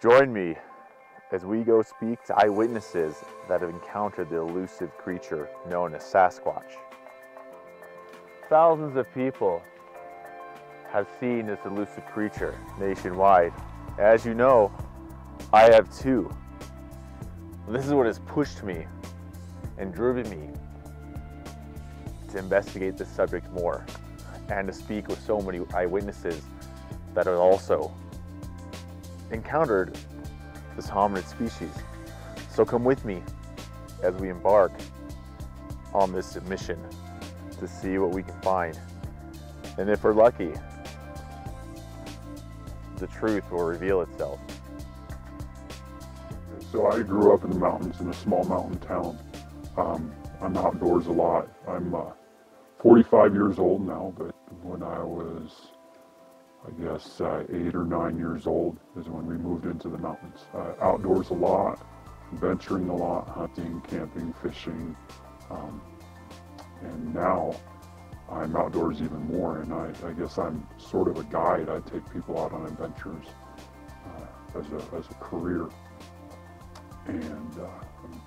Join me as we go speak to eyewitnesses that have encountered the elusive creature known as Sasquatch. Thousands of people have seen this elusive creature nationwide. As you know, I have too. This is what has pushed me and driven me to investigate this subject more and to speak with so many eyewitnesses that have also encountered this hominid species. So come with me as we embark on this mission to see what we can find. And if we're lucky, the truth will reveal itself. So I grew up in the mountains in a small mountain town. I'm outdoors a lot. I'm 45 years old now, but when I was, I guess, 8 or 9 years old is when we moved into the mountains. Outdoors a lot, venturing a lot, hunting, camping, fishing, and now I'm outdoors even more, and I guess I'm sort of a guide. I take people out on adventures as a career, and I'm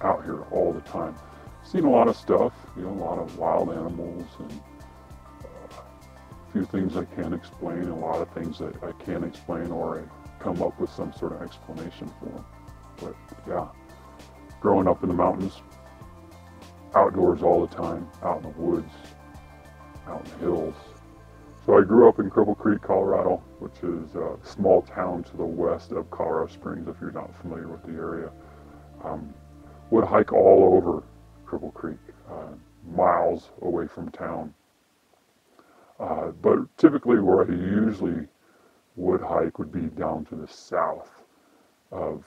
out here all the time. Seen a lot of stuff, a lot of wild animals, and a few things I can't explain, a lot of things that I can't explain, or I come up with some sort of explanation for them. But yeah, growing up in the mountains, outdoors all the time, out in the woods, out in the hills. So I grew up in Cripple Creek, Colorado, which is a small town to the west of Colorado Springs, if you're not familiar with the area. Would hike all over Cripple Creek, miles away from town. But typically where I usually would hike would be down to the south of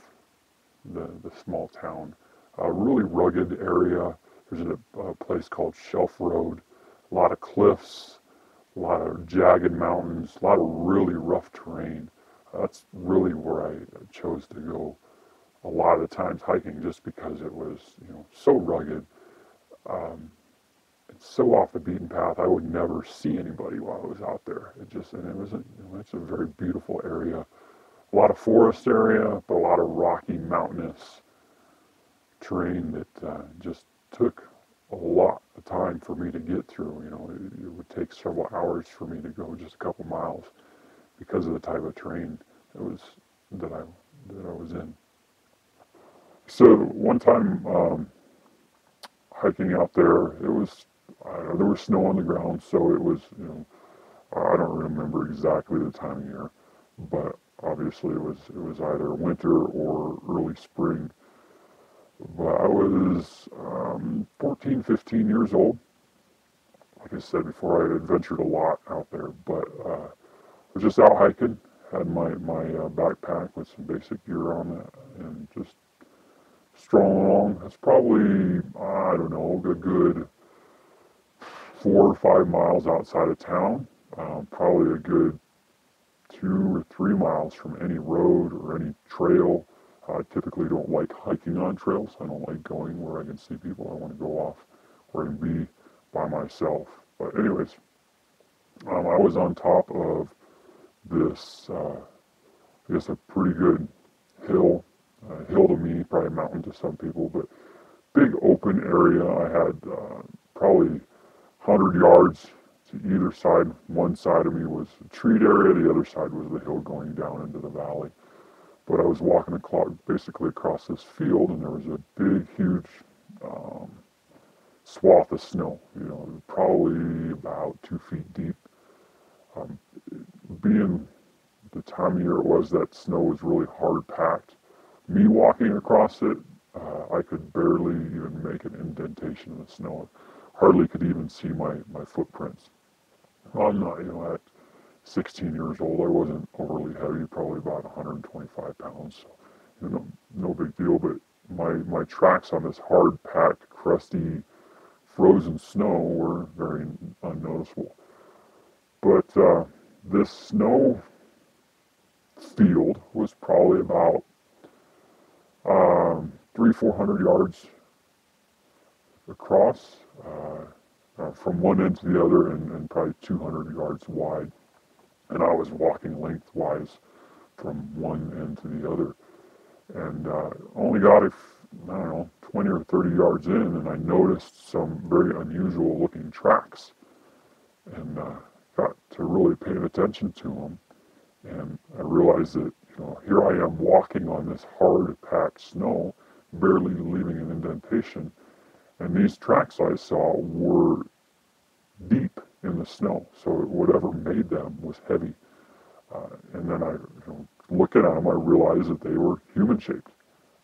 the small town. A really rugged area. There's a place called Shelf Road, a lot of cliffs, a lot of jagged mountains, a lot of really rough terrain. That's really where I chose to go a lot of the times hiking, just because it was, so rugged. It's so off the beaten path. I would never see anybody while I was out there. It's a very beautiful area. A lot of forest area, but a lot of rocky, mountainous terrain that just took a lot of time for me to get through. It would take several hours for me to go just a couple miles because of the type of terrain that I was in. So one time hiking out there, there was snow on the ground, so it was, I don't remember exactly the time of year, but obviously it was either winter or early spring. But I was 14, 15 years old. Like I said before, I had adventured a lot out there, but I was just out hiking, had my backpack with some basic gear on it, and just strolling along. That's probably, I don't know, a good 4 or 5 miles outside of town. Probably a good 2 or 3 miles from any road or any trail. I typically don't like hiking on trails. I don't like going where I can see people. I want to go off where I can be by myself. But anyways, I was on top of this, I guess a pretty good hill. Hill to me, probably a mountain to some people, but big open area. I had probably 100 yards to either side. One side of me was a treed area, the other side was the hill going down into the valley. But I was walking basically across this field, and there was a big, huge swath of snow, probably about 2 feet deep. Being the time of year it was, that snow was really hard packed. Me walking across it, I could barely even make an indentation in the snow. Hardly could even see my footprints. I'm not, at 16 years old, I wasn't overly heavy, probably about 125 pounds. So, no big deal, but my tracks on this hard-packed, crusty, frozen snow were very unnoticeable. But this snow field was probably about 300-400 yards across, from one end to the other, and probably 200 yards wide. And I was walking lengthwise from one end to the other. And only got, I don't know, 20 or 30 yards in, and I noticed some very unusual looking tracks, and got to really paying attention to them. And I realized that, here I am walking on this hard packed snow, barely leaving an indentation, and these tracks I saw were deep in the snow, so whatever made them was heavy. And then I, looking at them, I realized that they were human-shaped,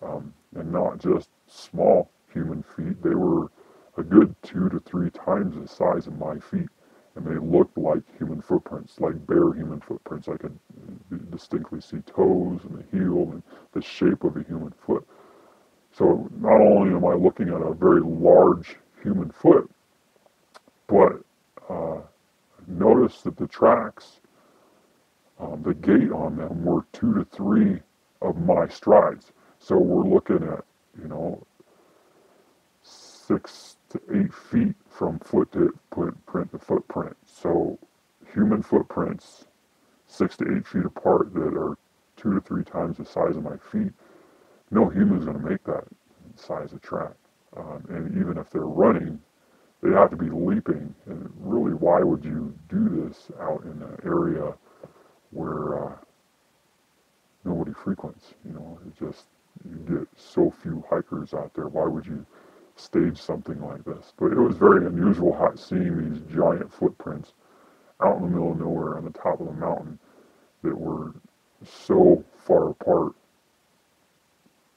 and not just small human feet. They were a good 2 to 3 times the size of my feet, and they looked like human footprints, like bare human footprints. I could distinctly see toes and the heel and the shape of a human foot. So not only am I looking at a very large human foot, but notice that the tracks, the gait on them were 2 to 3 of my strides. So we're looking at, 6 to 8 feet from footprint to footprint. So human footprints 6 to 8 feet apart that are 2 to 3 times the size of my feet. No human's going to make that size of track. And even if they're running, they have to be leaping. And really, why would you do this out in an area where nobody frequents? You get so few hikers out there. Why would you stage something like this? But it was very unusual seeing these giant footprints out in the middle of nowhere on the top of the mountain that were so far apart,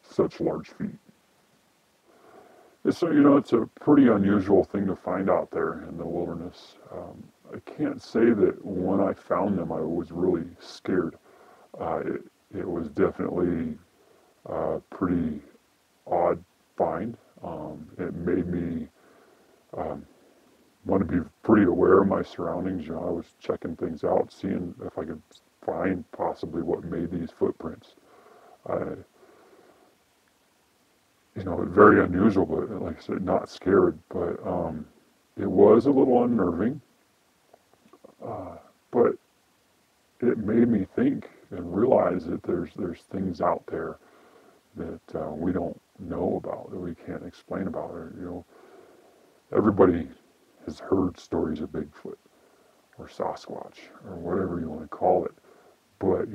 such large feet. So, it's a pretty unusual thing to find out there in the wilderness. I can't say that when I found them I was really scared. It was definitely a pretty odd find. It made me want to be pretty aware of my surroundings. I was checking things out, seeing if I could find possibly what made these footprints. Very unusual, but like I said, not scared, but it was a little unnerving, but it made me think and realize that there's things out there that we don't know about, that we can't explain about. Everybody has heard stories of Bigfoot or Sasquatch or whatever you want to call it, but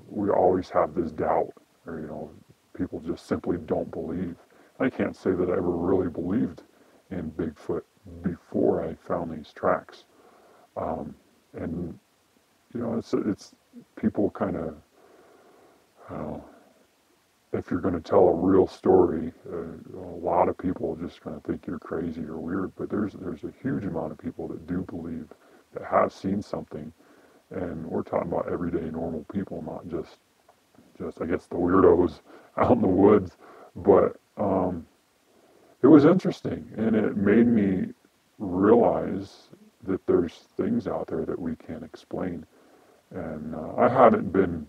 we always have this doubt, or people just simply don't believe. I can't say that I ever really believed in Bigfoot before I found these tracks. And it's people kind of, if you're going to tell a real story, a lot of people are just going to think you're crazy or weird. But there's a huge amount of people that do believe, that have seen something, and we're talking about everyday normal people, not just I guess the weirdos out in the woods. But it was interesting, and it made me realize that there's things out there that we can't explain. And I haven't been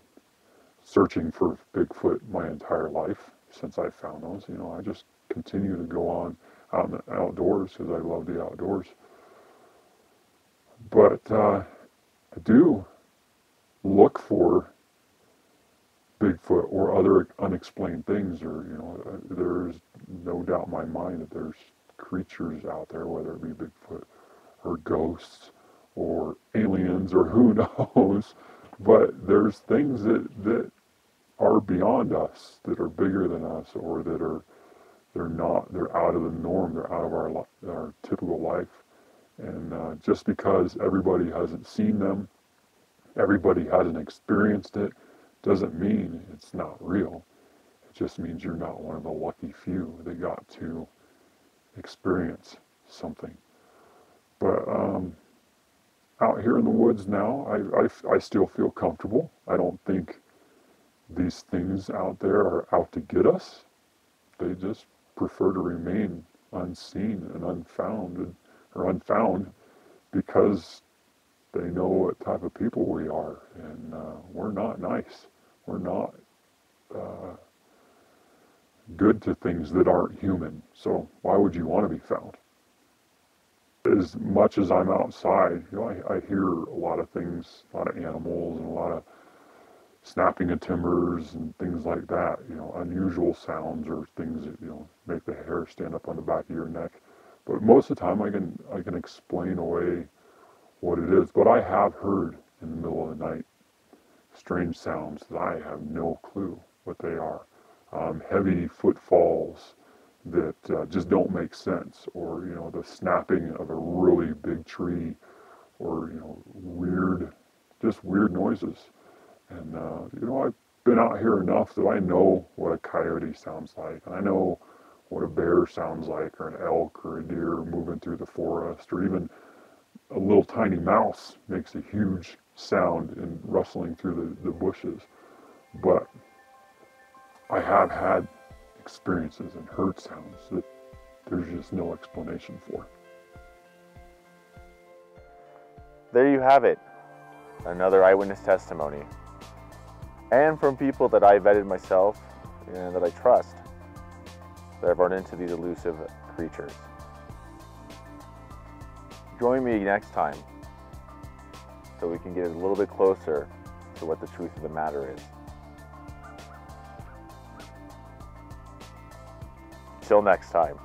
searching for Bigfoot my entire life since I found those. I just continue to go on out in the outdoors because I love the outdoors. But I do look for Bigfoot or other unexplained things, or there's no doubt in my mind that there's creatures out there, whether it be Bigfoot or ghosts or aliens or who knows, but there's things that are beyond us, that are bigger than us, or that they're out of the norm, they're out of our typical life. And just because everybody hasn't seen them, everybody hasn't experienced it, doesn't mean it's not real. It just means you're not one of the lucky few that got to experience something. But out here in the woods now, I still feel comfortable. I don't think these things out there are out to get us. They just prefer to remain unseen and unfound because they know what type of people we are, and we're not nice. We're not good to things that aren't human. So why would you want to be found? As much as I'm outside, I hear a lot of things, a lot of animals, and a lot of snapping of timbers and things like that, you know, unusual sounds or things that, you know, make the hair stand up on the back of your neck. But most of the time I can explain away what it is. But I have heard in the middle of the night strange sounds that I have no clue what they are. Heavy footfalls that just don't make sense, or, you know, the snapping of a really big tree, or, you know, just weird noises. And, you know, I've been out here enough that I know what a coyote sounds like. And I know what a bear sounds like, or an elk, or a deer moving through the forest, or even a little tiny mouse makes a huge sound in rustling through the bushes. But I have had experiences and heard sounds that there's just no explanation for. There you have it, another eyewitness testimony. And from people that I vetted myself and that I trust, that I've run into these elusive creatures. Join me next time so we can get a little bit closer to what the truth of the matter is. Till next time.